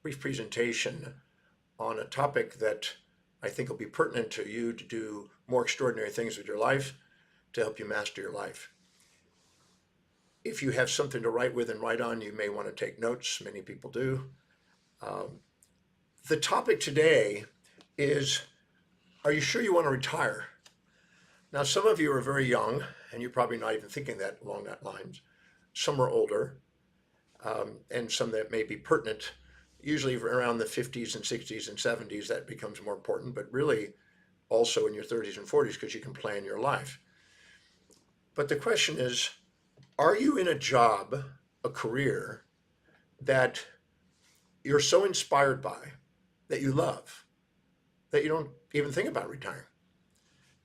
brief presentation on a topic that I think will be pertinent to you to do more extraordinary things with your life to help you master your life. If you have something to write with and write on, you may want to take notes. Many people do. Um, the topic today is, are you sure you want to retire? Now, some of you are very young, and you're probably not even thinking that along that lines. Some are older, and some that may be pertinent. Usually around the 50s and 60s and 70s, that becomes more important, but really also in your 30s and 40s because you can plan your life. But the question is, are you in a job, a career that you're so inspired by, that you love, that you don't even think about retiring?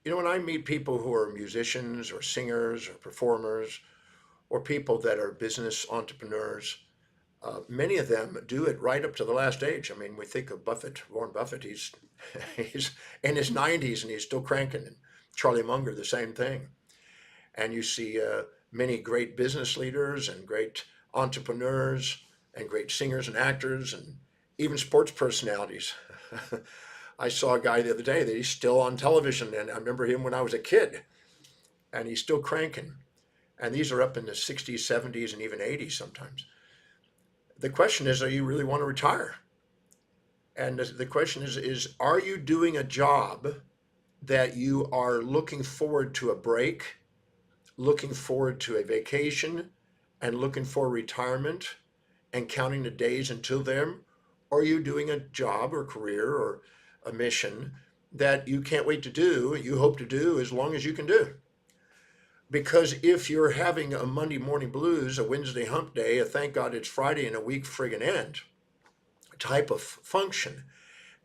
You know, when I meet people who are musicians or singers or performers or people that are business entrepreneurs, many of them do it right up to the last age. I mean, we think of Buffett, Warren Buffett, he's he's in his 90s and he's still cranking. And Charlie Munger, the same thing. And you see many great business leaders and great entrepreneurs and great singers and actors and even sports personalities. I saw a guy the other day that he's still on television, and I remember him when I was a kid, and he's still cranking. And these are up in the 60s, 70s, and even 80s sometimes. The question is, are you really want to retire? And the question is, are you doing a job that you are looking forward to a break, looking forward to a vacation, and looking for retirement and counting the days until then? Or are you doing a job or career or a mission that you can't wait to do, you hope to do as long as you can do? Because if you're having a Monday morning blues, a Wednesday hump day, a thank God it's Friday and a week friggin' end type of function,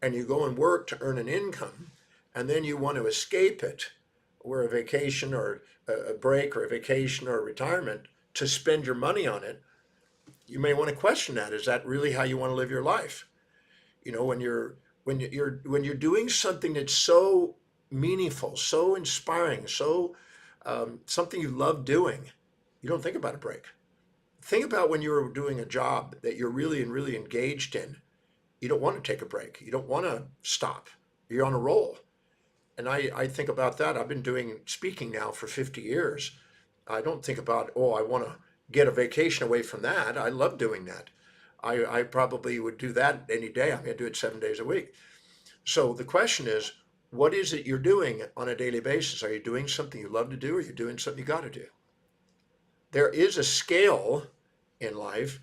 and you go and work to earn an income, and then you want to escape it, or a vacation or a break or a vacation or a retirement to spend your money on it, you may want to question that. Is that really how you want to live your life? You know, when you're doing something that's so meaningful, so inspiring, so something you love doing, you don't think about a break. Think about when you're doing a job that you're really engaged in. You don't want to take a break. You don't want to stop. You're on a roll. And I think about that. I've been doing speaking now for 50 years. I don't think about, oh, I want to get a vacation away from that. I love doing that. I probably would do that any day. I mean, I do it 7 days a week. So the question is, what is it you're doing on a daily basis? Are you doing something you love to do, or are you doing something you got to do? There is a scale in life.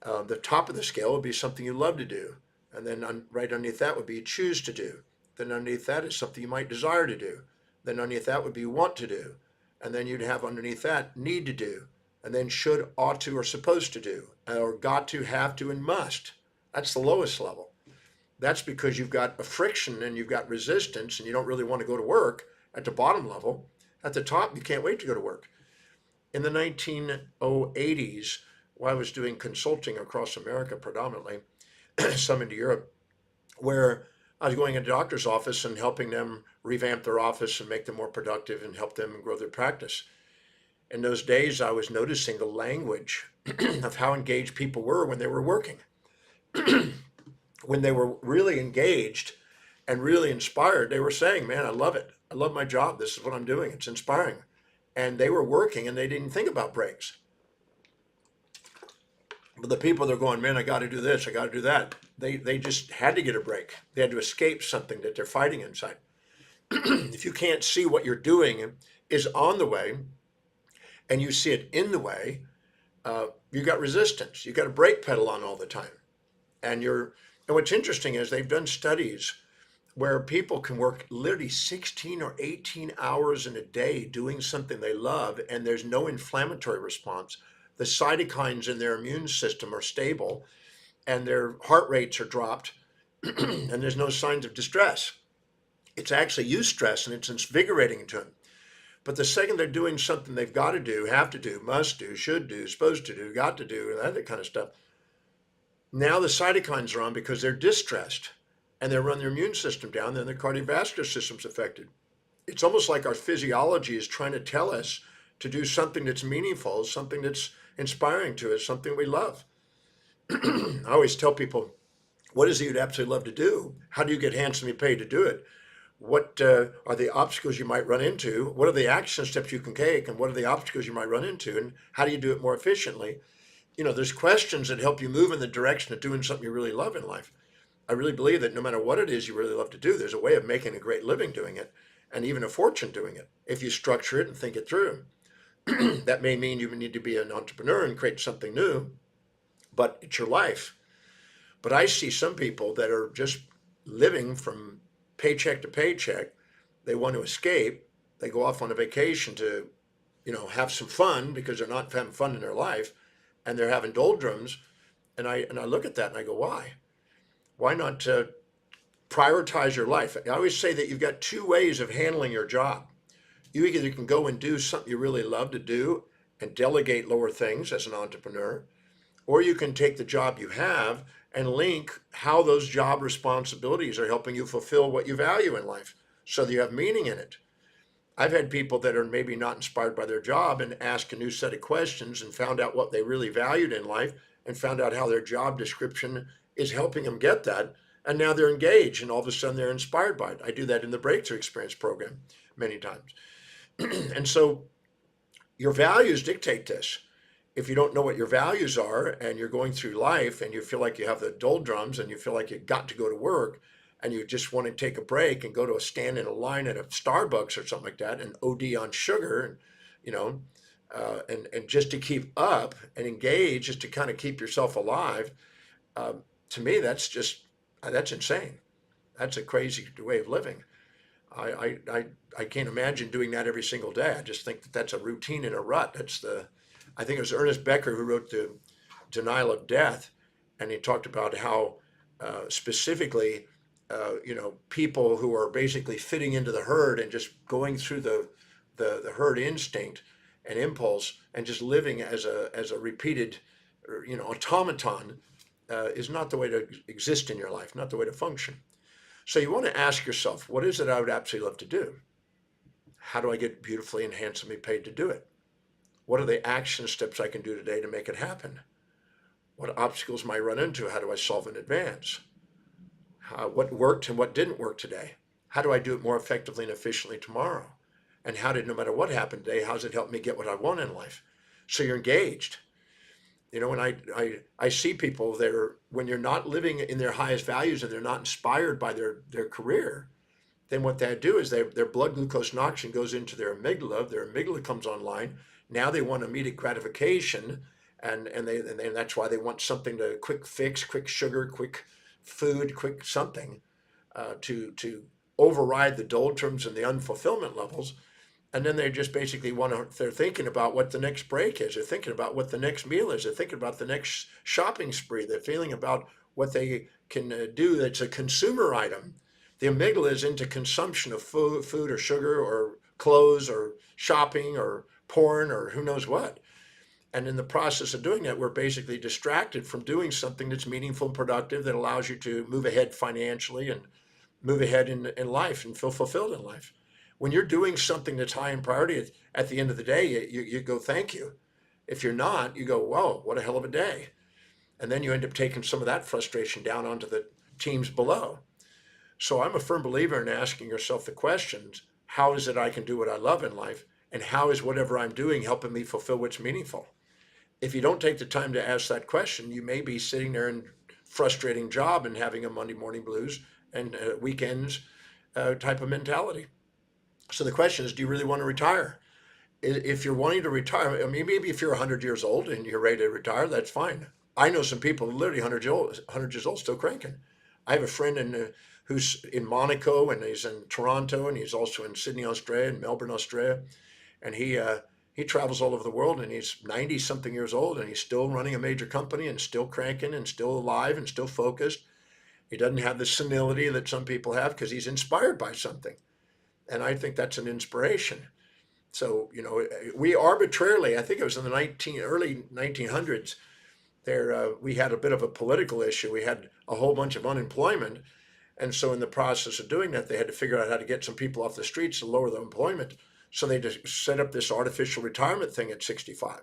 The top of the scale would be something you love to do. And then right underneath that would be you choose to do. Then underneath that is something you might desire to do. Then underneath that would be want to do. And then you'd have underneath that need to do. And then should, ought to, or supposed to do. Or got to, have to, and must. That's the lowest level. That's because you've got a friction and you've got resistance and you don't really want to go to work at the bottom level. At the top, you can't wait to go to work. In the 1980s, while I was doing consulting across America predominantly, some into Europe, where I was going into a doctor's office and helping them revamp their office and make them more productive and help them grow their practice. In those days, I was noticing the language of how engaged people were when they were working. When they were really engaged and really inspired, they were saying, man, I love it. I love my job. This is what I'm doing. It's inspiring. And they were working and they didn't think about breaks. But the people that are going, man, I got to do this, I got to do that. They just had to get a break. They had to escape something that they're fighting inside. If you can't see what you're doing is on the way and you see it in the way, you got resistance. You got a brake pedal on all the time. And what's interesting is they've done studies where people can work literally 16 or 18 hours in a day doing something they love, and there's no inflammatory response. The cytokines in their immune system are stable, and their heart rates are dropped, and there's no signs of distress. It's actually eustress, and it's invigorating to them. But the second they're doing something they've got to do, have to do, must do, should do, supposed to do, got to do, and that kind of stuff, now the cytokines are on because they're distressed and they run their immune system down, then their cardiovascular system's affected. It's almost like our physiology is trying to tell us to do something that's meaningful, something that's inspiring to us, something we love. I always tell people, What is it you'd absolutely love to do? How do you get handsomely paid to do it? What are the obstacles you might run into? What are the action steps you can take? And what are the obstacles you might run into? And how do you do it more efficiently? There's questions that help you move in the direction of doing something you really love in life. I really believe that no matter what it is you really love to do, there's a way of making a great living doing it and even a fortune doing it if you structure it and think it through. That may mean you need to be an entrepreneur and create something new, but it's your life. But I see some people that are just living from paycheck to paycheck. They want to escape. They go off on a vacation to, have some fun because they're not having fun in their life, and they're having doldrums. And I look at that and I go, why? Why not prioritize your life? I always say that you've got two ways of handling your job. You either can go and do something you really love to do and delegate lower things as an entrepreneur, or you can take the job you have and link how those job responsibilities are helping you fulfill what you value in life so that you have meaning in it. I've had people that are maybe not inspired by their job and ask a new set of questions and found out what they really valued in life and found out how their job description is helping them get that. And now they're engaged and all of a sudden they're inspired by it. I do that in the Breakthrough Experience program many times. And so your values dictate this. If you don't know what your values are and you're going through life and you feel like you have the doldrums and you feel like you've got to go to work and you just want to take a break and go to a stand in a line at a Starbucks or something like that and OD on sugar and and just to keep up and engage, just to kind of keep yourself alive, to me that's insane. That's a crazy way of living. I can't imagine doing that every single day. I just think that that's a routine and a rut. I think it was Ernest Becker who wrote the Denial of Death, and he talked about how specifically, people who are basically fitting into the herd and just going through the herd instinct and impulse and just living as a repeated, automaton, is not the way to exist in your life, not the way to function. So you want to ask yourself, what is it I would absolutely love to do? How do I get beautifully and handsomely paid to do it? What are the action steps I can do today to make it happen? What obstacles might I run into? How do I solve in advance? What worked and what didn't work today? How do I do it more effectively and efficiently tomorrow? And no matter what happened today, how does it help me get what I want in life? So you're engaged. And I see people that when you're not living in their highest values and they're not inspired by their career, then what they do is their blood glucose and oxygen goes into their amygdala. Their amygdala comes online. Now they want immediate gratification, and that's why they want something to quick fix, quick sugar, quick food, quick something, to override the doldrums and the unfulfillment levels. And then they just basically they're thinking about what the next break is. They're thinking about what the next meal is. They're thinking about the next shopping spree. They're feeling about what they can do that's a consumer item. The amygdala is into consumption of food or sugar or clothes or shopping or porn or who knows what. And in the process of doing that, we're basically distracted from doing something that's meaningful and productive that allows you to move ahead financially and move ahead in life and feel fulfilled in life. When you're doing something that's high in priority, at the end of the day, you go, thank you. If you're not, you go, whoa, what a hell of a day. And then you end up taking some of that frustration down onto the teams below. So I'm a firm believer in asking yourself the questions, how is it I can do what I love in life? And how is whatever I'm doing helping me fulfill what's meaningful? If you don't take the time to ask that question, you may be sitting there in frustrating job and having a Monday morning blues and weekends type of mentality. So the question is, do you really want to retire? If you're wanting to retire, I mean, maybe if you're 100 years old and you're ready to retire, that's fine. I know some people literally 100 years old still cranking. I have a friend who's in Monaco and he's in Toronto and he's also in Sydney, Australia and Melbourne, Australia. And he travels all over the world and he's 90 something years old and he's still running a major company and still cranking and still alive and still focused. He doesn't have the senility that some people have because he's inspired by something. And I think that's an inspiration. So, we arbitrarily, I think it was in the early 1900s, we had a bit of a political issue. We had a whole bunch of unemployment. And so in the process of doing that, they had to figure out how to get some people off the streets to lower the employment. So they just set up this artificial retirement thing at 65.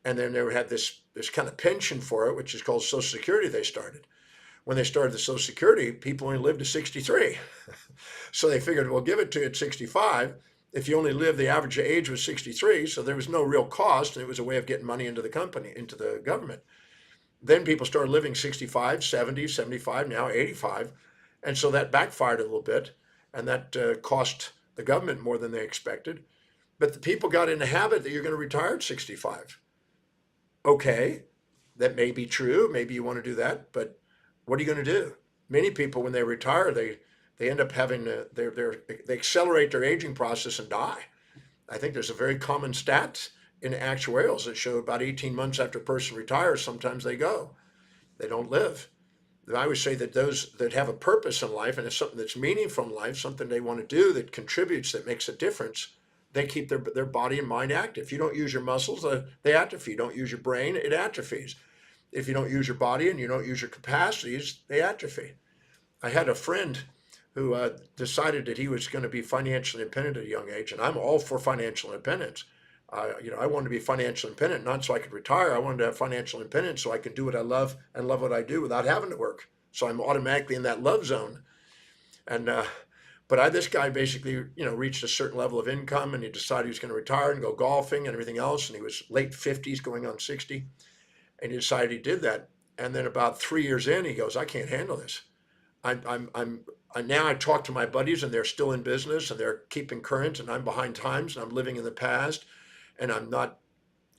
And then they had this kind of pension for it, which is called Social Security they started. when they started the Social Security, people only lived to 63. So they figured, we'll give it to you at 65. If you only live, the average age was 63, so there was no real cost, and it was a way of getting money into the company, into the government. Then people started living 65, 70, 75, now 85. And so that backfired a little bit, and that cost the government more than they expected. But the people got in the habit that you're going to retire at 65. Okay, that may be true. Maybe you want to do that, but what are you going to do? Many people, when they retire, they end up having they accelerate their aging process and die. I think there's a very common stat in actuarials that show about 18 months after a person retires, sometimes they go. They don't live. I always say that those that have a purpose in life and it's something that's meaningful in life, something they want to do that contributes, that makes a difference, they keep their body and mind active. If you don't use your muscles, they atrophy. You don't use your brain, it atrophies. If you don't use your body and you don't use your capacities, they atrophy. I had a friend who decided that he was going to be financially independent at a young age, and I'm all for financial independence. I wanted to be financially independent, not so I could retire. I wanted to have financial independence so I could do what I love and love what I do without having to work. So I'm automatically in that love zone. And this guy basically, reached a certain level of income, and he decided he was going to retire and go golfing and everything else. And he was late 50s, going on 60, and he decided he did that. And then about 3 years in, he goes, "I can't handle this. Now I talk to my buddies, and they're still in business, and they're keeping current, and I'm behind times, and I'm living in the past, and I'm not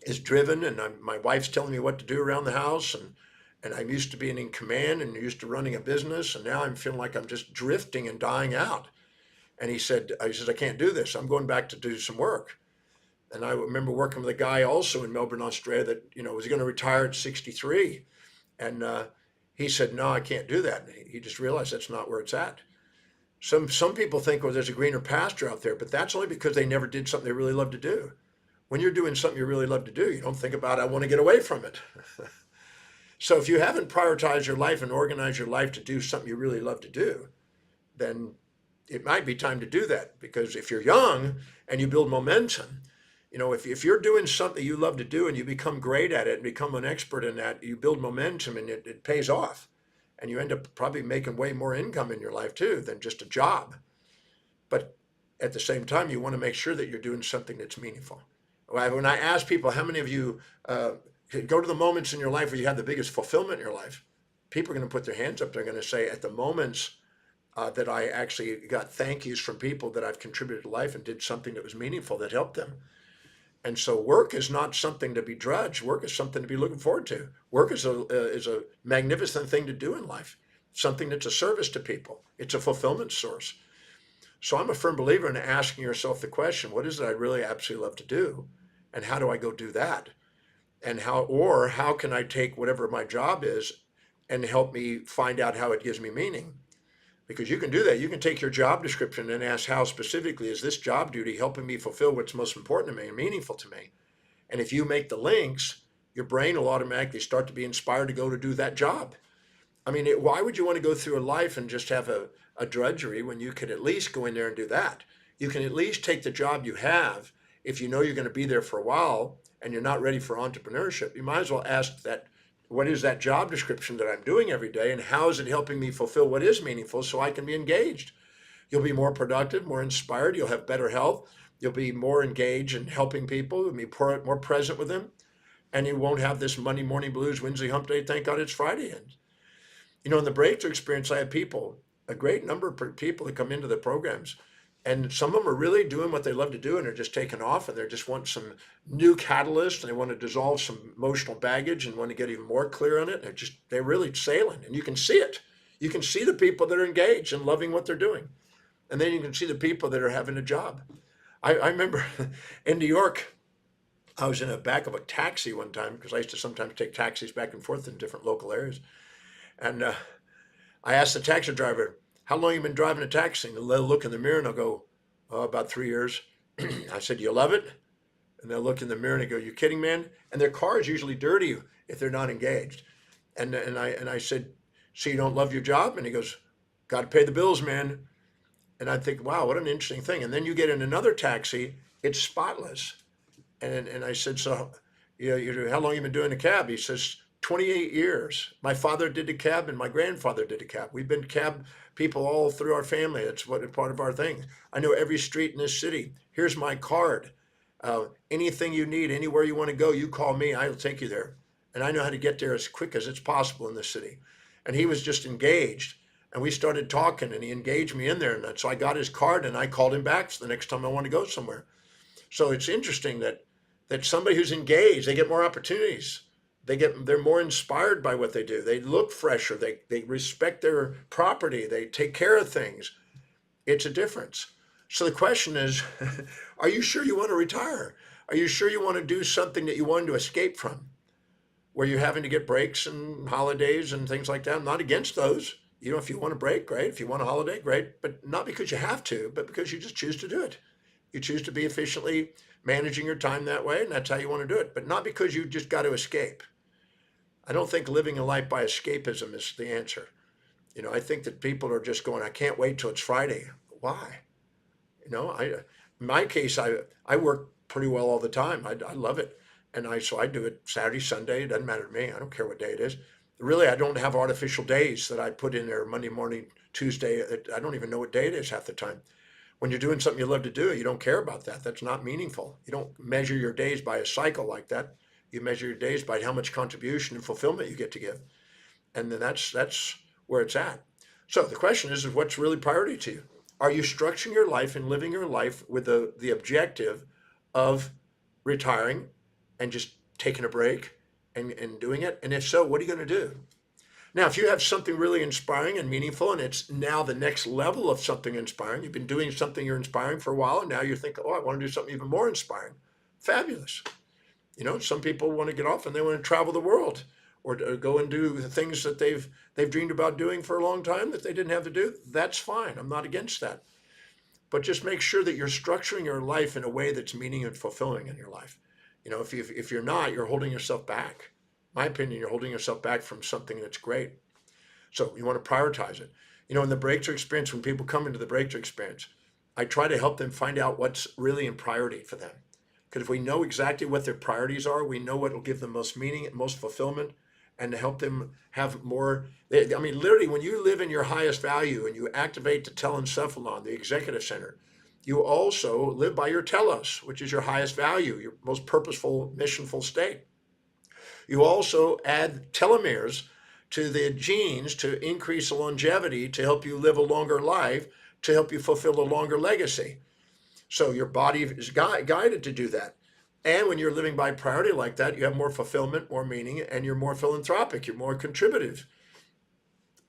as driven, and my wife's telling me what to do around the house, and I'm used to being in command and used to running a business, and now I'm feeling like I'm just drifting and dying out." And he said, "I can't do this. I'm going back to do some work." And I remember working with a guy also in Melbourne, Australia, that was going to retire at 63, and he said, "No, I can't do that." And he just realized that's not where it's at. Some people think, well, there's a greener pasture out there, but that's only because they never did something they really love to do. When you're doing something you really love to do, you don't think about, I want to get away from it. So if you haven't prioritized your life and organized your life to do something you really love to do, then it might be time to do that. Because if you're young and you build momentum, if you're doing something you love to do and you become great at it and become an expert in that, you build momentum and it pays off. And you end up probably making way more income in your life too than just a job. But at the same time, you want to make sure that you're doing something that's meaningful. When I ask people, how many of you go to the moments in your life where you have the biggest fulfillment in your life, people are going to put their hands up. They're going to say, at the moments that I actually got thank yous from people that I've contributed to life and did something that was meaningful that helped them. And so work is not something to be drudged. Work is something to be looking forward to. Work is a magnificent thing to do in life, something that's a service to people. It's a fulfillment source. So I'm a firm believer in asking yourself the question, what is it I really absolutely love to do? And how do I go do that? And how can I take whatever my job is and help me find out how it gives me meaning? Because you can do that. You can take your job description and ask, how specifically is this job duty helping me fulfill what's most important to me and meaningful to me? And if you make the links, your brain will automatically start to be inspired to go to do that job. I mean, why would you want to go through a life and just have a drudgery when you could at least go in there and do that? You can at least take the job you have. If you know you're going to be there for a while and you're not ready for entrepreneurship, you might as well ask that, what is that job description that I'm doing every day, and how is it helping me fulfill what is meaningful so I can be engaged? You'll be more productive, more inspired, you'll have better health, you'll be more engaged in helping people, you'll be more present with them, and you won't have this Monday morning blues, Wednesday hump day, thank God it's Friday. And in the breakthrough experience, I have a great number of people that come into the programs, and some of them are really doing what they love to do, and they're just taking off, and they just want some new catalyst, and they want to dissolve some emotional baggage and want to get even more clear on it. They're really sailing, and you can see it. You can see the people that are engaged and loving what they're doing. And then you can see the people that are having a job. I remember in New York, I was in the back of a taxi one time, because I used to sometimes take taxis back and forth in different local areas. And I asked the taxi driver, how long have you been driving a taxi? And they'll look in the mirror and they'll go, oh, about 3 years. I said, you love it? And they'll look in the mirror and they go, you kidding, man? And their car is usually dirty if they're not engaged. And I said, so you don't love your job? And he goes, got to pay the bills, man. And I think, wow, what an interesting thing. And then you get in another taxi, it's spotless. And I said, so how long have you been doing the cab? He says, 28 years. My father did the cab and my grandfather did the cab. We've been cab people all through our family. It's what part of our thing. I know every street in this city. Here's my card. Anything you need, anywhere you want to go, you call me. I'll take you there. And I know how to get there as quick as it's possible in this city. And he was just engaged. And we started talking and he engaged me in there. And so I got his card and I called him back the next time I want to go somewhere. So it's interesting that somebody who's engaged, they get more opportunities. They're more inspired by what they do. They look fresher. They respect their property. They take care of things. It's a difference. So the question is, are you sure you want to retire? Are you sure you want to do something that you wanted to escape from? Where you're having to get breaks and holidays and things like that. I'm not against those. You know, if you want a break, great. If you want a holiday, great. But not because you have to, but because you just choose to do it. You choose to be efficiently managing your time that way, and that's how you want to do it. But not because you just got to escape. I don't think living a life by escapism is the answer. You know, I think that people are just going, I can't wait till it's Friday. Why? You know, in my case, I work pretty well all the time. I love it. And so I do it Saturday, Sunday. It doesn't matter to me. I don't care what day it is. Really, I don't have artificial days that I put in there, Monday morning, Tuesday. I don't even know what day it is half the time. When you're doing something you love to do, you don't care about that. That's not meaningful. You don't measure your days by a cycle like that. You measure your days by how much contribution and fulfillment you get to give. And then that's where it's at. So the question is what's really priority to you? Are you structuring your life and living your life with the objective of retiring and just taking a break and doing it? And if so, what are you going to do? Now, if you have something really inspiring and meaningful, and it's now the next level of something inspiring, you've been doing something you're inspiring for a while, and now you're thinking, oh, I want to do something even more inspiring. Fabulous. You know, some people want to get off and they want to travel the world or go and do the things that they've dreamed about doing for a long time that they didn't have to do. That's fine. I'm not against that. But just make sure that you're structuring your life in a way that's meaning and fulfilling in your life. You know, if you're not, you're holding yourself back. My opinion, you're holding yourself back from something that's great. So you want to prioritize it. You know, in the breakthrough experience, when people come into the breakthrough experience, I try to help them find out what's really in priority for them. Because if we know exactly what their priorities are, we know what will give them most meaning and most fulfillment and to help them have more. I mean, literally, when you live in your highest value and you activate the telencephalon, the executive center, you also live by your telos, which is your highest value, your most purposeful, missionful state. You also add telomeres to the genes to increase the longevity, to help you live a longer life, to help you fulfill a longer legacy. So your body is guided to do that. And when you're living by priority like that, you have more fulfillment, more meaning, and you're more philanthropic, you're more contributive.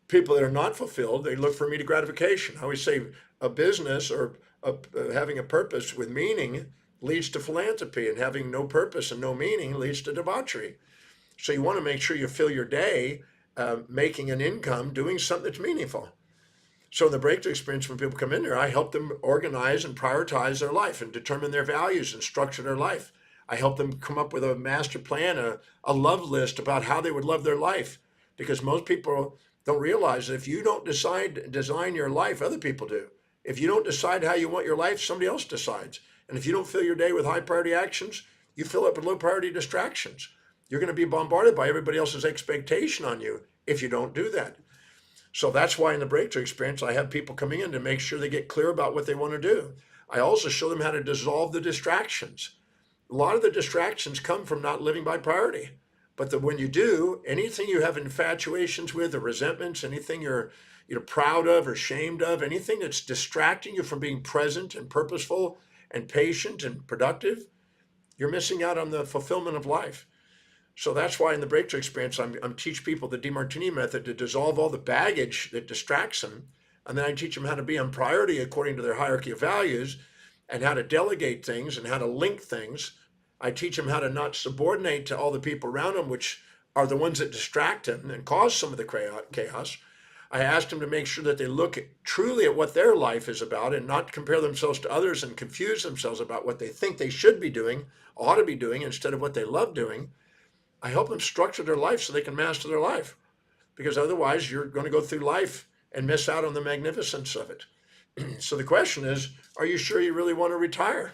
People that are not fulfilled, they look for immediate gratification. I always say a business or having a purpose with meaning leads to philanthropy, and having no purpose and no meaning leads to debauchery. So you want to make sure you fill your day making an income, doing something that's meaningful. So in the breakthrough experience, when people come in there, I help them organize and prioritize their life and determine their values and structure their life. I help them come up with a master plan, a love list about how they would love their life. Because most people don't realize that if you don't design your life, other people do. If you don't decide how you want your life, somebody else decides. And if you don't fill your day with high priority actions, you fill it with low priority distractions. You're going to be bombarded by everybody else's expectation on you if you don't do that. So that's why in the breakthrough experience, I have people coming in to make sure they get clear about what they want to do. I also show them how to dissolve the distractions. A lot of the distractions come from not living by priority. But when you do, anything you have infatuations with or resentments, anything you're proud of or ashamed of, anything that's distracting you from being present and purposeful and patient and productive, you're missing out on the fulfillment of life. So that's why in the breakthrough experience, I'm teach people the Demartini method to dissolve all the baggage that distracts them. And then I teach them how to be on priority according to their hierarchy of values and how to delegate things and how to link things. I teach them how to not subordinate to all the people around them, which are the ones that distract them and cause some of the chaos. I asked them to make sure that they look truly at what their life is about and not compare themselves to others and confuse themselves about what they think they should be doing, ought to be doing, instead of what they love doing. I help them structure their life so they can master their life, because otherwise you're going to go through life and miss out on the magnificence of it. So the question is, are you sure you really want to retire?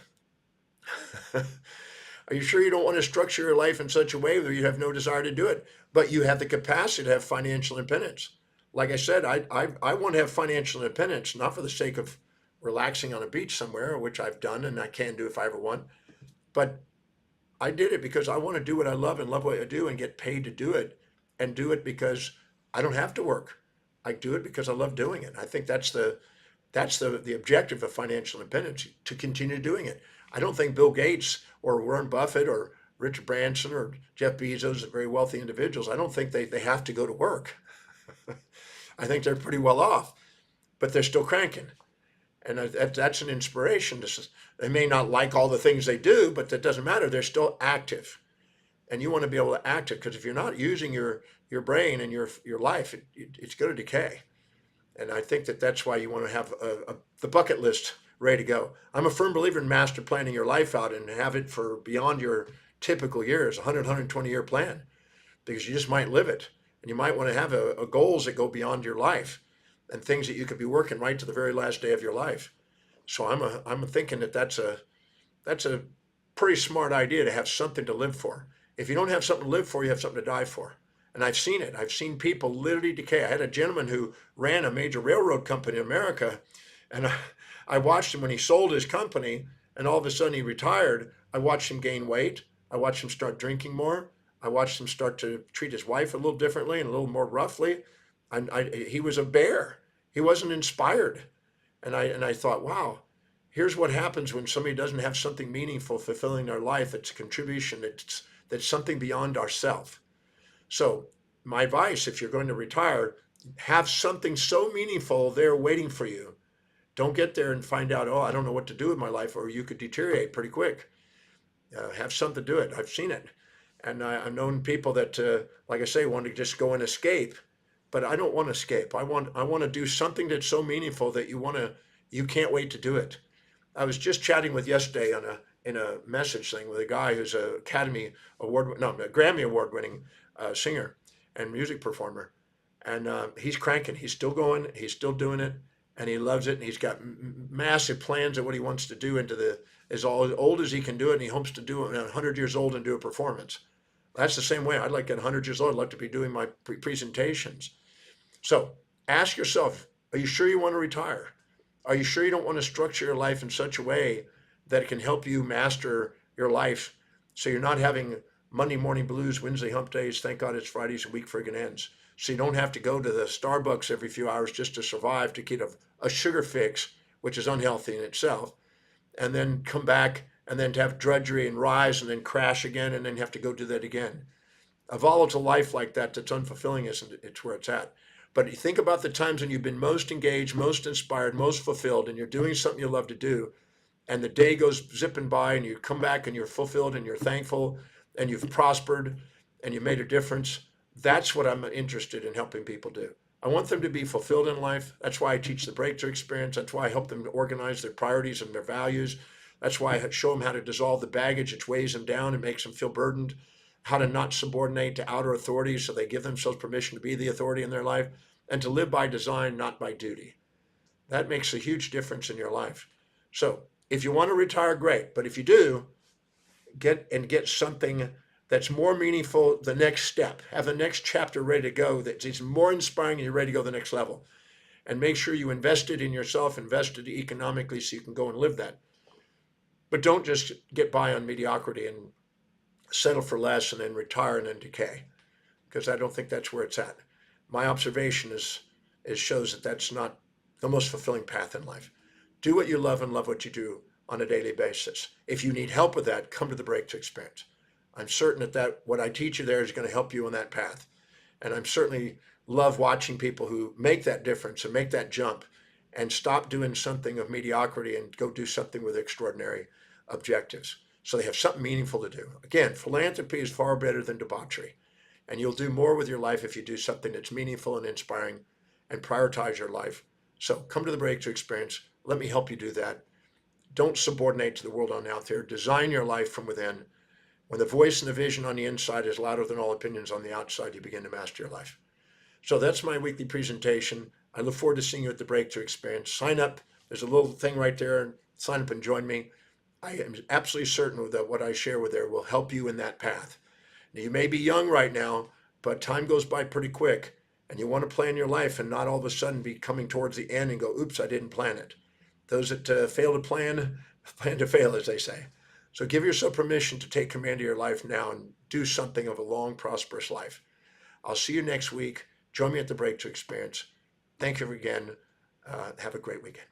Are you sure you don't want to structure your life in such a way where you have no desire to do it, but you have the capacity to have financial independence? Like I said, I want to have financial independence, not for the sake of relaxing on a beach somewhere, which I've done and I can do if I ever want, but I did it because I want to do what I love and love what I do and get paid to do it and do it because I don't have to work. I do it because I love doing it. I think that's the objective of financial independence, to continue doing it. I don't think Bill Gates or Warren Buffett or Richard Branson or Jeff Bezos are very wealthy individuals. I don't think they have to go to work. I think they're pretty well off, but they're still cranking. And that's an inspiration. They may not like all the things they do, but that doesn't matter. They're still active. And you want to be able to act it, because if you're not using your brain and your life, it's going to decay. And I think that's why you want to have the bucket list ready to go. I'm a firm believer in master planning your life out and have it for beyond your typical years, 100, 120-year plan, because you just might live it. And you might want to have a goals that go beyond your life and things that you could be working right to the very last day of your life. So I'm thinking that's a pretty smart idea, to have something to live for. If you don't have something to live for, you have something to die for. And I've seen it. I've seen people literally decay. I had a gentleman who ran a major railroad company in America, and I watched him when he sold his company, and all of a sudden he retired. I watched him gain weight. I watched him start drinking more. I watched him start to treat his wife a little differently and a little more roughly. He was a bear. He wasn't inspired. And I thought, wow, here's what happens when somebody doesn't have something meaningful fulfilling their life. It's a contribution. That's something beyond ourself. So my advice, if you're going to retire, have something so meaningful there waiting for you. Don't get there and find out, oh, I don't know what to do with my life, or you could deteriorate pretty quick. Have something to do it. I've seen it. And I've known people that, like I say, want to just go and escape. But I don't want to escape. I want to do something that's so meaningful that you can't wait to do it. I was just chatting with yesterday in a message thing with a guy who's a Grammy Award winning singer and music performer, and he's cranking. He's still going. He's still doing it, and he loves it. And he's got massive plans of what he wants to do as old as he can do it. And he hopes to do it at 100 years old and do a performance. That's the same way. I'd like at 100 years old. I'd like to be doing my presentations. So ask yourself: are you sure you want to retire? Are you sure you don't want to structure your life in such a way that it can help you master your life, so you're not having Monday morning blues, Wednesday hump days, thank God it's Fridays, a week friggin' ends. So you don't have to go to the Starbucks every few hours just to survive, to get a sugar fix, which is unhealthy in itself, and then come back and then to have drudgery and rise and then crash again and then have to go do that again. A volatile life like that's unfulfilling, isn't it? It's where it's at. But you think about the times when you've been most engaged, most inspired, most fulfilled, and you're doing something you love to do, and the day goes zipping by, and you come back and you're fulfilled and you're thankful and you've prospered and you made a difference. That's what I'm interested in helping people do. I want them to be fulfilled in life. That's why I teach the breakthrough experience. That's why I help them to organize their priorities and their values. That's why I show them how to dissolve the baggage which weighs them down and makes them feel burdened, how to not subordinate to outer authorities so they give themselves permission to be the authority in their life, and to live by design, not by duty. That makes a huge difference in your life. So if you want to retire, great. But if you do, get something that's more meaningful, the next step. Have the next chapter ready to go that's more inspiring, and you're ready to go to the next level. And make sure you invested in yourself, invested economically, so you can go and live that. But don't just get by on mediocrity and settle for less and then retire and then decay, because I don't think that's where it's at. My observation shows that that's not the most fulfilling path in life. Do what you love and love what you do on a daily basis. If you need help with that, come to the Breakthrough Experience. I'm certain that what I teach you there is going to help you on that path. And I'm certainly love watching people who make that difference and make that jump and stop doing something of mediocrity and go do something with extraordinary objectives. So they have something meaningful to do. Again, philanthropy is far better than debauchery. And you'll do more with your life if you do something that's meaningful and inspiring and prioritize your life. So come to the Breakthrough Experience. Let me help you do that. Don't subordinate to the world on out there. Design your life from within. When the voice and the vision on the inside is louder than all opinions on the outside, you begin to master your life. So that's my weekly presentation. I look forward to seeing you at the Breakthrough Experience. Sign up. There's a little thing right there. Sign up and join me. I am absolutely certain that what I share with there will help you in that path. Now, you may be young right now, but time goes by pretty quick, and you want to plan your life and not all of a sudden be coming towards the end and go, oops, I didn't plan it. Those that fail to plan, plan to fail, as they say. So give yourself permission to take command of your life now and do something of a long, prosperous life. I'll see you next week. Join me at the Breakthrough Experience. Thank you again. Have a great weekend.